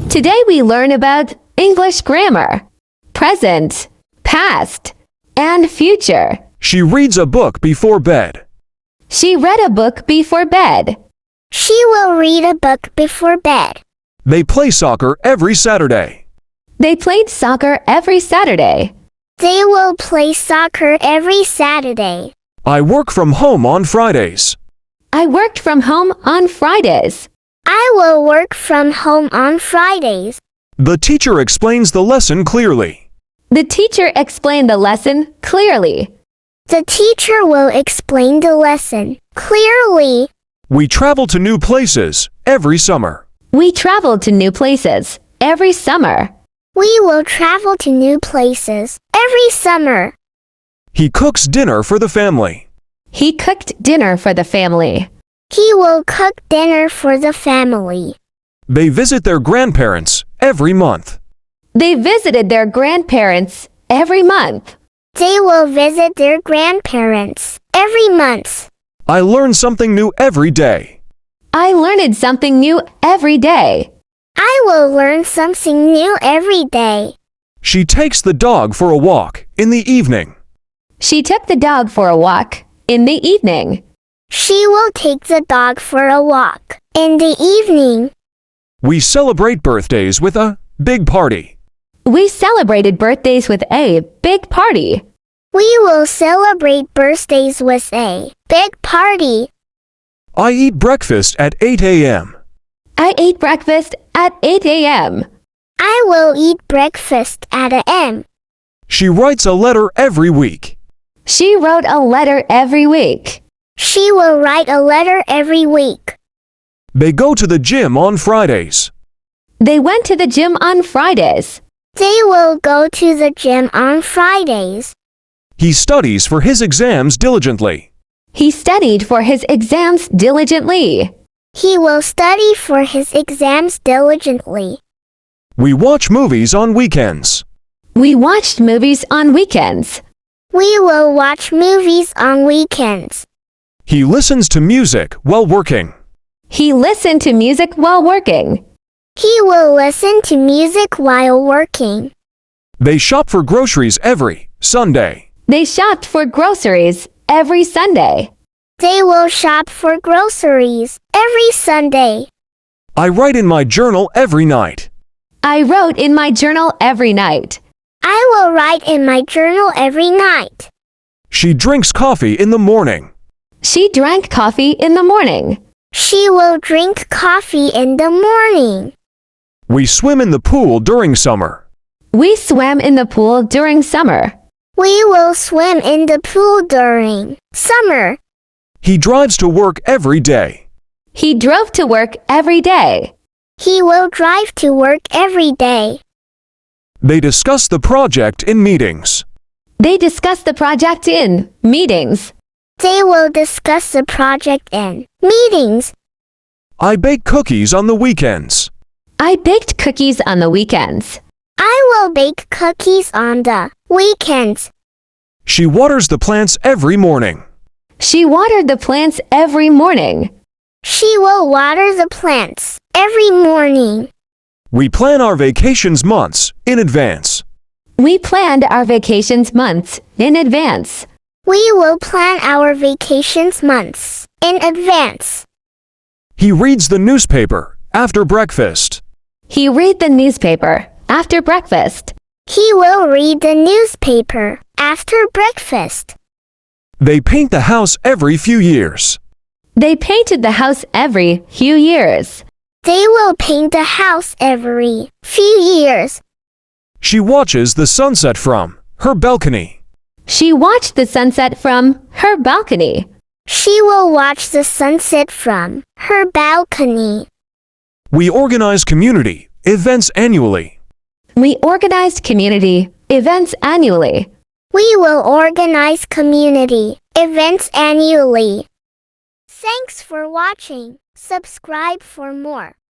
Today we learn about English grammar, present, past, and future. She reads a book before bed. She read a book before bed. She will read a book before bed. They play soccer every Saturday. They played soccer every Saturday. They will play soccer every Saturday. I work from home on Fridays. I worked from home on Fridays. I will work from home on Fridays. The teacher explains the lesson clearly. The teacher explained the lesson clearly. The teacher will explain the lesson clearly. We travel to new places every summer. We traveled to new places every summer. We will travel to new places every summer. He cooks dinner for the family. He cooked dinner for the family. He will cook dinner for the family. They visit their grandparents every month. They visited their grandparents every month. They will visit their grandparents every month. I learn something new every day. I learned something new every day. I will learn something new every day. She takes the dog for a walk in the evening. She took the dog for a walk in the evening. She will take the dog for a walk in the evening. We celebrate birthdays with a big party. We celebrated birthdays with a big party. We will celebrate birthdays with a big party. I eat breakfast at 8 a.m. I ate breakfast at 8 a.m. I will eat breakfast at a.m. She writes a letter every week. She wrote a letter every week. She will write a letter every week. They go to the gym on Fridays. They went to the gym on Fridays. They will go to the gym on Fridays. He studies for his exams diligently. He studied for his exams diligently. He will study for his exams diligently. We watch movies on weekends. We watched movies on weekends. We will watch movies on weekends. He listens to music while working. He listened to music while working. He will listen to music while working. They shop for groceries every Sunday. They shopped for groceries every Sunday. They will shop for groceries every Sunday. I write in my journal every night. I wrote in my journal every night. I will write in my journal every night. She drinks coffee in the morning. She drank coffee in the morning. She will drink coffee in the morning. We swim in the pool during summer. We swam in the pool during summer. We will swim in the pool during summer. He drives to work every day. He drove to work every day. He will drive to work every day. They discuss the project in meetings. They discussed the project in meetings. They will discuss the project in meetings. I bake cookies on the weekends. I baked cookies on the weekends. I will bake cookies on the weekends. She waters the plants every morning. She watered the plants every morning. She will water the plants every morning. We plan our vacations months in advance. We planned our vacations months in advance. We will plan our vacations months in advance. He reads the newspaper after breakfast. He read the newspaper after breakfast. He will read the newspaper after breakfast. They paint the house every few years. They painted the house every few years. They will paint the house every few years. She watches the sunset from her balcony. She watched the sunset from her balcony. She will watch the sunset from her balcony. We organize community events annually. We organized community events annually. We will organize community events annually. Thanks for watching. Subscribe for more.